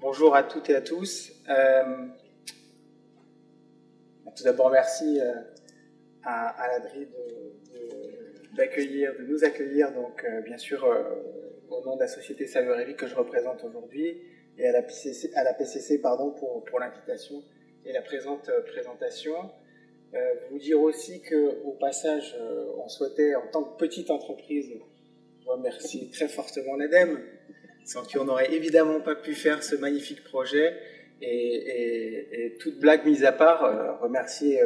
Bonjour à toutes et à tous. Tout d'abord, merci à l'ADRI de nous accueillir, donc bien sûr au nom de la société Saveurs et Vie que je représente aujourd'hui, et à la PCC pardon, pour l'invitation et la présente présentation. Vous dire aussi qu'au passage, on souhaitait, en tant que petite entreprise, remercier très fortement l'ADEME, sans qui on n'aurait évidemment pas pu faire ce magnifique projet, et toute blague mise à part, remercier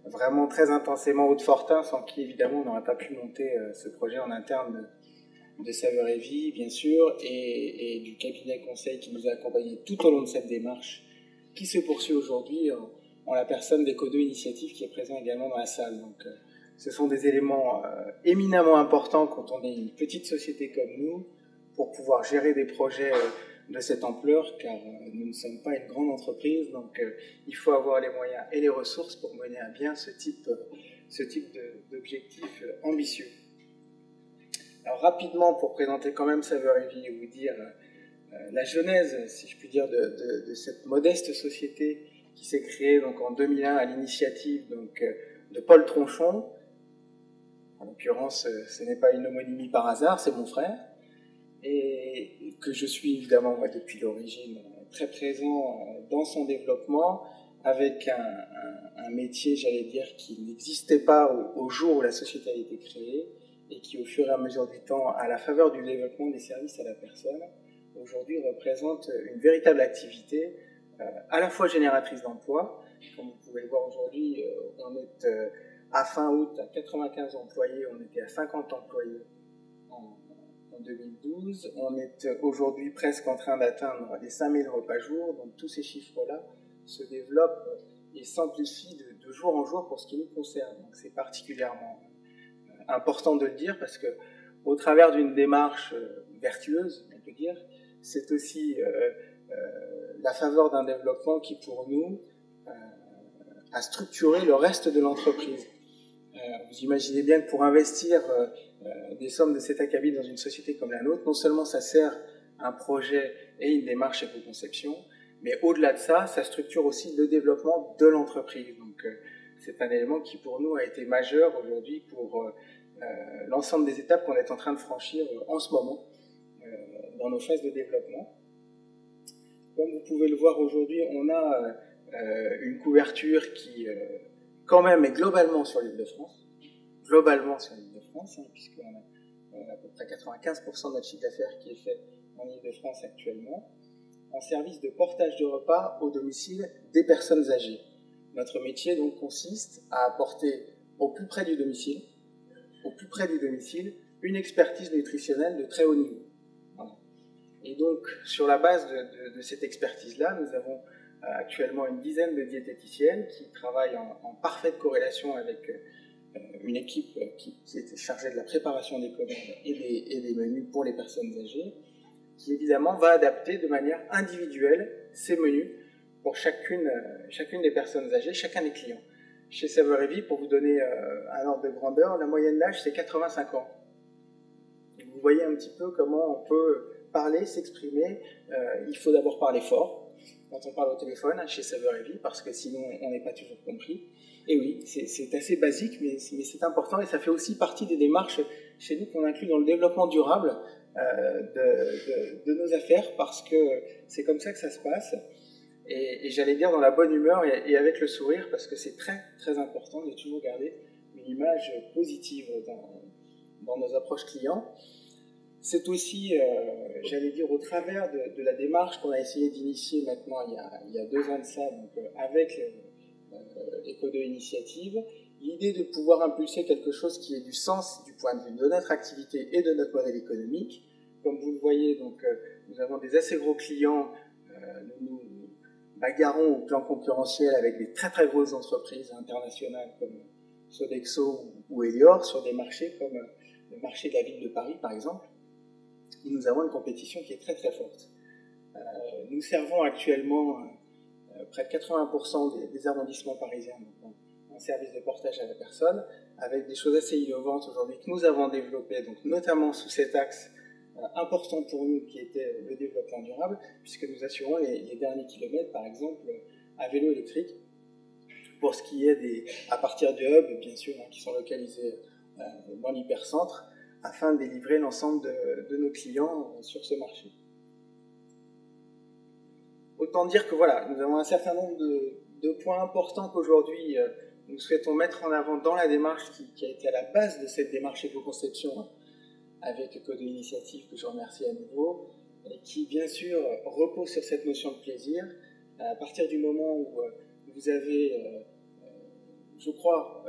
vraiment très intensément Haute-Fortin, sans qui évidemment on n'aurait pas pu monter ce projet en interne de Saveurs et Vie, bien sûr, et du cabinet conseil qui nous a accompagnés tout au long de cette démarche, qui se poursuit aujourd'hui en la personne d'Eco2 Initiative qui est présent également dans la salle. Donc, ce sont des éléments éminemment importants quand on est une petite société comme nous, pour pouvoir gérer des projets de cette ampleur, car nous ne sommes pas une grande entreprise, donc il faut avoir les moyens et les ressources pour mener à bien ce type d'objectifs ambitieux. Alors rapidement, pour présenter quand même Saveurs et Vie et vous dire la genèse, si je puis dire, de cette modeste société qui s'est créée donc, en 2001 à l'initiative de Paul Tronchon. En l'occurrence, ce n'est pas une homonymie par hasard, c'est mon frère, et que je suis évidemment moi, depuis l'origine très présent dans son développement, avec un métier, j'allais dire, qui n'existait pas au jour où la société a été créée, et qui au fur et à mesure du temps, à la faveur du développement des services à la personne, aujourd'hui représente une véritable activité à la fois génératrice d'emplois. Comme vous pouvez le voir aujourd'hui, on est à fin août à 95 employés, on était à 50 employés en 2012. On est aujourd'hui presque en train d'atteindre les 5000 repas jour, donc tous ces chiffres-là se développent et s'amplifient de jour en jour pour ce qui nous concerne. Donc c'est particulièrement important de le dire parce que au travers d'une démarche vertueuse, on peut dire, c'est aussi la faveur d'un développement qui pour nous a structuré le reste de l'entreprise. Vous imaginez bien que pour investir des sommes de cet acabit dans une société comme la nôtre, non seulement ça sert un projet et une démarche éco-conception, mais au-delà de ça, ça structure aussi le développement de l'entreprise. Donc c'est un élément qui pour nous a été majeur aujourd'hui pour l'ensemble des étapes qu'on est en train de franchir en ce moment dans nos phases de développement. Comme vous pouvez le voir aujourd'hui, on a une couverture qui quand même est globalement sur l'Île-de-France, puisqu'on a à peu près 95% de notre chiffre d'affaires qui est fait en Île-de-France actuellement, en service de portage de repas au domicile des personnes âgées. Notre métier donc consiste à apporter au plus près du domicile, une expertise nutritionnelle de très haut niveau. Voilà. Et donc, sur la base de cette expertise-là, nous avons actuellement une dizaine de diététiciennes qui travaillent en parfaite corrélation avec une équipe qui était chargée de la préparation des commandes et des menus pour les personnes âgées, qui évidemment va adapter de manière individuelle ces menus pour chacune des personnes âgées, chacun des clients. Chez Saveurs et Vie, pour vous donner un ordre de grandeur, la moyenne d'âge c'est 85 ans. Vous voyez un petit peu comment on peut parler, s'exprimer. Il faut d'abord parler fort quand on parle au téléphone chez Saveurs et Vie, parce que sinon on n'est pas toujours compris. Et oui, c'est assez basique, mais c'est important, et ça fait aussi partie des démarches chez nous qu'on inclut dans le développement durable de nos affaires, parce que c'est comme ça que ça se passe. Et j'allais dire dans la bonne humeur et avec le sourire, parce que c'est très très important de toujours garder une image positive dans nos approches clients. C'est aussi, j'allais dire, au travers de la démarche qu'on a essayé d'initier maintenant il y a 2 ans de ça, donc avec Eco2 Initiative, l'idée de pouvoir impulser quelque chose qui ait du sens du point de vue de notre activité et de notre modèle économique. Comme vous le voyez, donc, nous avons des assez gros clients, nous bagarrons au plan concurrentiel avec des très très grosses entreprises internationales comme Sodexo ou Elior sur des marchés comme le marché de la ville de Paris par exemple, où nous avons une compétition qui est très très forte. Nous servons actuellement près de 80% des arrondissements parisiens donc en service de portage à la personne, avec des choses assez innovantes aujourd'hui que nous avons développées, donc notamment sous cet axe important pour nous qui était le développement durable, puisque nous assurons les derniers kilomètres, par exemple, à vélo électrique, pour ce qui est à partir du hub, bien sûr, qui sont localisés dans l'hypercentre, afin de délivrer l'ensemble de nos clients sur ce marché. Autant dire que voilà, nous avons un certain nombre de points importants qu'aujourd'hui nous souhaitons mettre en avant dans la démarche qui a été à la base de cette démarche éco-conception avec Code Initiative, que je remercie à nouveau, et qui bien sûr repose sur cette notion de plaisir. À partir du moment où vous avez, je crois,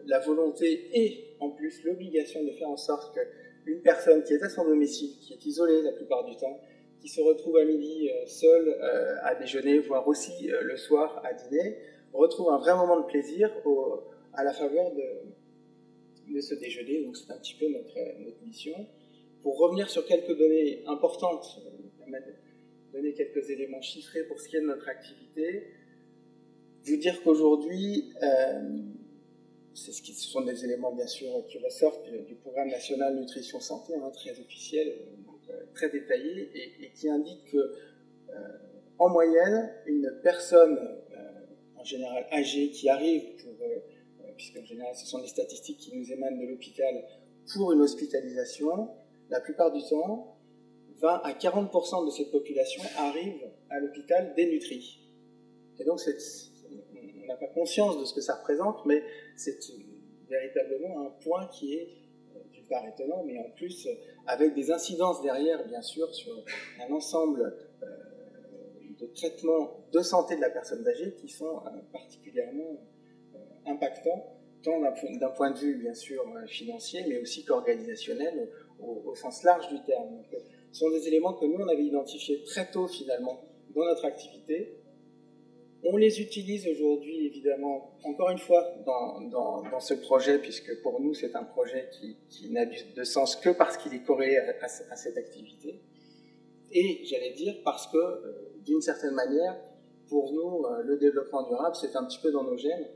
la volonté et en plus l'obligation de faire en sorte qu'une personne qui est à son domicile, qui est isolée la plupart du temps, qui se retrouve à midi seule à déjeuner, voire aussi le soir à dîner, retrouve un vrai moment de plaisir à la faveur de ce déjeuner. Donc c'est un petit peu notre mission. Pour revenir sur quelques données importantes, donner quelques éléments chiffrés pour ce qui est de notre activité, vous dire qu'aujourd'hui, ce sont des éléments bien sûr qui ressortent du programme national nutrition santé, très officiel, très détaillé, et qui indique que en moyenne, une personne en général âgée qui arrive puisqu'en général ce sont des statistiques qui nous émanent de l'hôpital pour une hospitalisation, la plupart du temps, 20 à 40% de cette population arrive à l'hôpital dénutrie. Et donc on n'a pas conscience de ce que ça représente, mais c'est véritablement un point qui est d'une part étonnant, mais en plus avec des incidences derrière, bien sûr, sur un ensemble de traitements de santé de la personne âgée qui sont particulièrement impactants, tant d'un point de vue, bien sûr, financier, mais aussi qu'organisationnel au sens large du terme. Donc, ce sont des éléments que nous, on avait identifiés très tôt, finalement, dans notre activité. On les utilise aujourd'hui, évidemment, encore une fois, dans ce projet, puisque pour nous, c'est un projet qui n'a de sens que parce qu'il est corrélé à cette activité. Et, j'allais dire, parce que, d'une certaine manière, pour nous, le développement durable, c'est un petit peu dans nos gènes.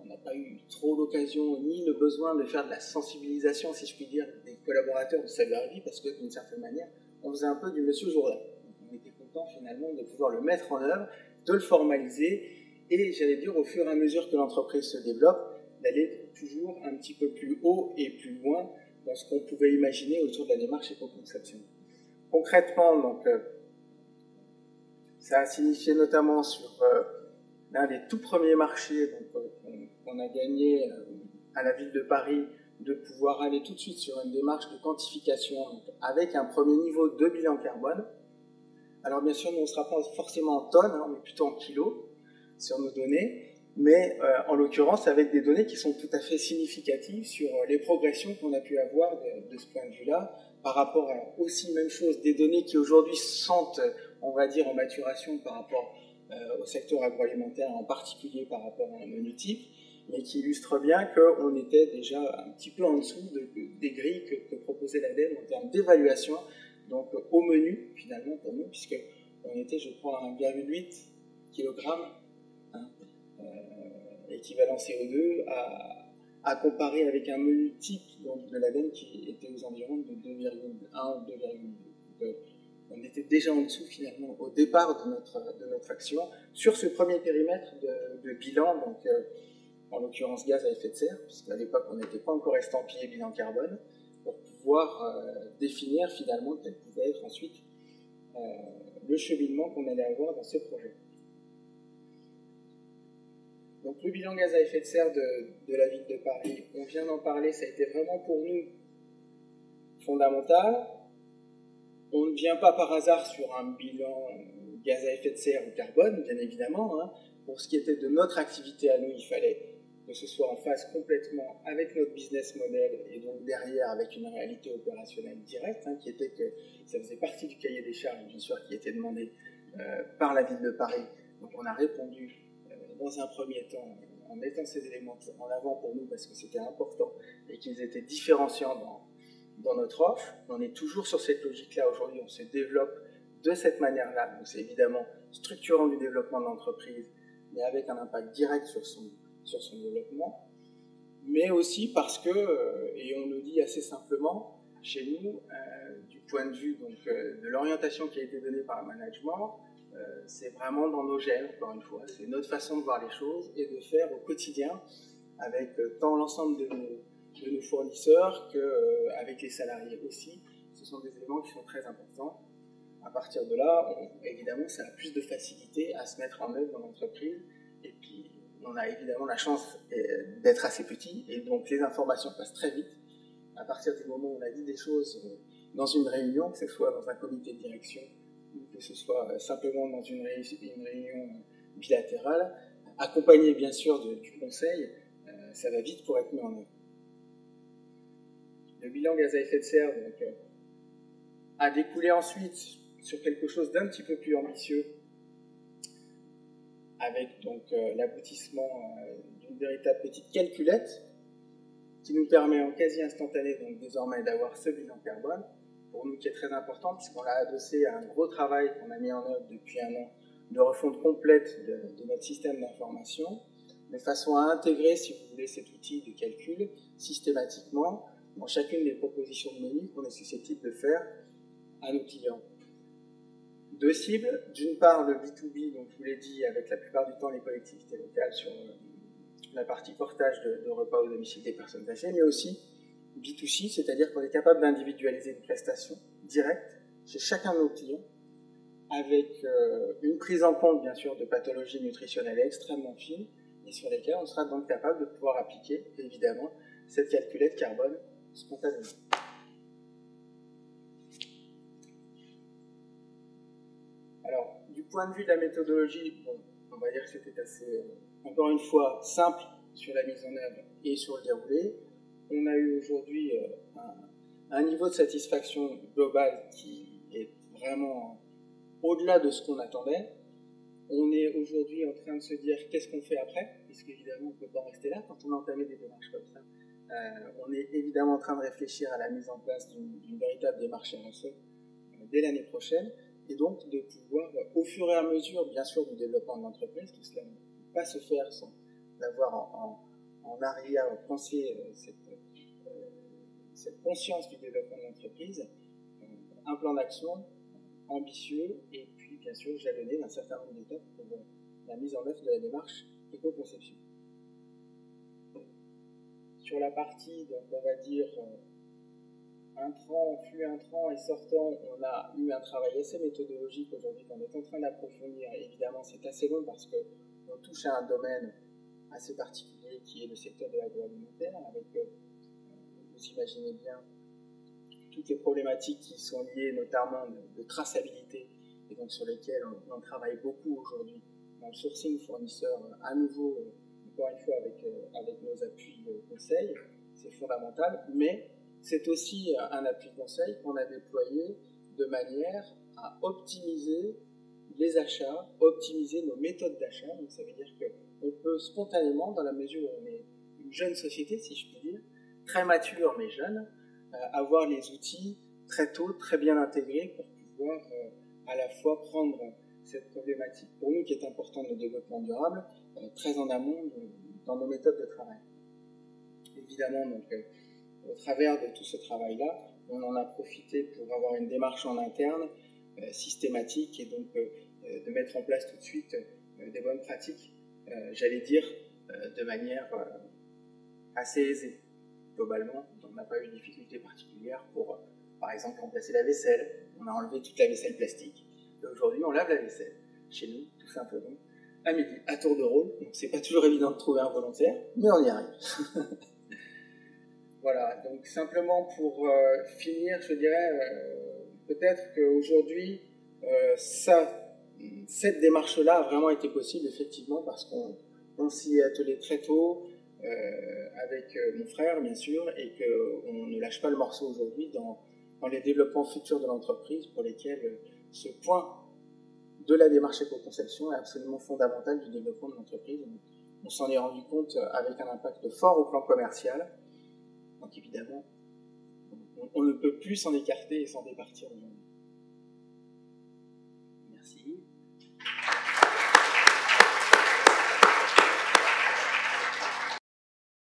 On n'a pas eu trop l'occasion, ni le besoin de faire de la sensibilisation, si je puis dire, des collaborateurs de Savoir-Vie, parce que, d'une certaine manière, on faisait un peu du Monsieur Jourdain. On était content, finalement, de pouvoir le mettre en œuvre, de le formaliser, et j'allais dire, au fur et à mesure que l'entreprise se développe, d'aller toujours un petit peu plus haut et plus loin dans ce qu'on pouvait imaginer autour de la démarche éco-conception. Concrètement, donc, ça a signifié notamment sur l'un des tout premiers marchés qu'on a gagné à la ville de Paris, de pouvoir aller tout de suite sur une démarche de quantification avec un premier niveau de bilan carbone. Alors bien sûr, nous, on ne sera pas forcément en tonnes, mais plutôt en kilos sur nos données, mais en l'occurrence avec des données qui sont tout à fait significatives sur les progressions qu'on a pu avoir de ce point de vue-là, par rapport à aussi, même chose, des données qui aujourd'hui sont, on va dire, en maturation par rapport au secteur agroalimentaire, en particulier par rapport à un menu type, mais qui illustrent bien qu'on était déjà un petit peu en dessous des grilles que proposait l'ADEME en termes d'évaluation, donc au menu, finalement, pour nous, puisqu'on était, je crois, à 1,8 kg, équivalent CO2, à comparer avec un menu type de l'ADEME qui était aux environs de 2,1 ou 2,2. On était déjà en dessous, finalement, au départ de notre action, sur ce premier périmètre de bilan, donc en l'occurrence gaz à effet de serre, puisqu'à l'époque, on n'était pas encore estampillé bilan carbone, pour pouvoir définir, finalement, quel pouvait être ensuite le cheminement qu'on allait avoir dans ce projet. Donc le bilan gaz à effet de serre de la ville de Paris, on vient d'en parler, ça a été vraiment pour nous fondamental. On ne vient pas par hasard sur un bilan gaz à effet de serre ou carbone, bien évidemment. Pour ce qui était de notre activité à nous, il fallait que ce soit en phase complètement avec notre business model et donc derrière avec une réalité opérationnelle directe, qui était que ça faisait partie du cahier des charges, bien sûr, qui était demandé par la ville de Paris. Donc on a répondu dans un premier temps en mettant ces éléments en avant pour nous parce que c'était important et qu'ils étaient différenciants dans notre offre. On est toujours sur cette logique-là aujourd'hui, on se développe de cette manière-là. Donc c'est évidemment structurant du développement de l'entreprise, mais avec un impact direct sur son développement, mais aussi parce que, et on le dit assez simplement, chez nous, du point de vue donc, de l'orientation qui a été donnée par le management, c'est vraiment dans nos gènes, encore une fois. C'est notre façon de voir les choses et de faire au quotidien avec tant l'ensemble de nos fournisseurs qu'avec les salariés aussi. Ce sont des éléments qui sont très importants. À partir de là, évidemment, ça a plus de facilité à se mettre en œuvre dans l'entreprise. Et puis, on a évidemment la chance d'être assez petit, et donc les informations passent très vite. À partir du moment où on a dit des choses dans une réunion, que ce soit dans un comité de direction, ou que ce soit simplement dans une réunion bilatérale, accompagnée bien sûr du conseil, ça va vite pour être mis en œuvre. Le bilan gaz à effet de serre donc, a découlé ensuite sur quelque chose d'un petit peu plus ambitieux, avec donc l'aboutissement d'une véritable petite calculette qui nous permet en quasi instantané donc désormais d'avoir ce bilan carbone, pour nous qui est très important puisqu'on l'a adossé à un gros travail qu'on a mis en œuvre depuis un an de refonte complète de notre système d'information, de façon à intégrer, si vous voulez, cet outil de calcul systématiquement dans chacune des propositions de menu qu'on est susceptible de faire à nos clients. Deux cibles, d'une part le B2B, donc je vous l'ai dit, avec la plupart du temps les collectivités locales sur la partie portage de repas au domicile des personnes âgées, mais aussi B2C, c'est-à-dire qu'on est capable d'individualiser une prestation directe chez chacun de nos clients, avec une prise en compte bien sûr de pathologies nutritionnelles extrêmement fines, et sur lesquelles on sera donc capable de pouvoir appliquer évidemment cette calculette carbone spontanément. Alors, du point de vue de la méthodologie, bon, on va dire que c'était assez, encore une fois, simple sur la mise en œuvre et sur le déroulé. On a eu aujourd'hui un niveau de satisfaction global qui est vraiment au-delà de ce qu'on attendait. On est aujourd'hui en train de se dire qu'est-ce qu'on fait après, puisque évidemment on ne peut pas rester là quand on a entamé des démarches comme ça. On est évidemment en train de réfléchir à la mise en place d'une véritable démarche RSE dès l'année prochaine, et donc de pouvoir, au fur et à mesure, bien sûr, du développement de l'entreprise, tout cela ne peut pas se faire sans avoir en arrière-pensée cette conscience du développement de l'entreprise, un plan d'action ambitieux et puis bien sûr jalonné d'un certain nombre d'étapes pour la mise en œuvre de la démarche éco-conception. Sur la partie, donc on va dire intrant, flux intrant et sortant, on a eu un travail assez méthodologique aujourd'hui qu'on est en train d'approfondir. Évidemment, c'est assez long parce qu'on touche à un domaine assez particulier qui est le secteur de l'agroalimentaire, avec, vous imaginez bien, toutes les problématiques qui sont liées notamment de traçabilité et donc sur lesquelles on travaille beaucoup aujourd'hui dans le sourcing fournisseur, à nouveau, encore une fois avec nos appuis conseils, c'est fondamental, mais c'est aussi un appui conseil qu'on a déployé de manière à optimiser les achats, optimiser nos méthodes d'achat. Donc ça veut dire qu'on peut spontanément, dans la mesure où on est une jeune société, si je puis dire, très mature mais jeune, avoir les outils très tôt, très bien intégrés pour pouvoir à la fois prendre cette problématique pour nous qui est importante de développement durable, très en amont dans nos méthodes de travail. Évidemment, donc, au travers de tout ce travail-là, on en a profité pour avoir une démarche en interne systématique et donc de mettre en place tout de suite des bonnes pratiques, j'allais dire, de manière assez aisée. Globalement, on n'a pas eu de difficultés particulières pour, par exemple, remplacer la vaisselle. On a enlevé toute la vaisselle plastique. Et aujourd'hui, on lave la vaisselle, chez nous, tout simplement, à midi, à tour de rôle. Donc, c'est pas toujours évident de trouver un volontaire, mais on y arrive. Voilà, donc simplement pour finir, je dirais peut-être qu'aujourd'hui, cette démarche-là a vraiment été possible, effectivement, parce qu'on s'y est attelé très tôt, avec mon frère, bien sûr, et qu'on ne lâche pas le morceau aujourd'hui dans les développements futurs de l'entreprise pour lesquels ce point de la démarche éco-conception est absolument fondamental du développement de l'entreprise. On s'en est rendu compte avec un impact fort au plan commercial. Donc évidemment, on ne peut plus s'en écarter et s'en départir aujourd'hui.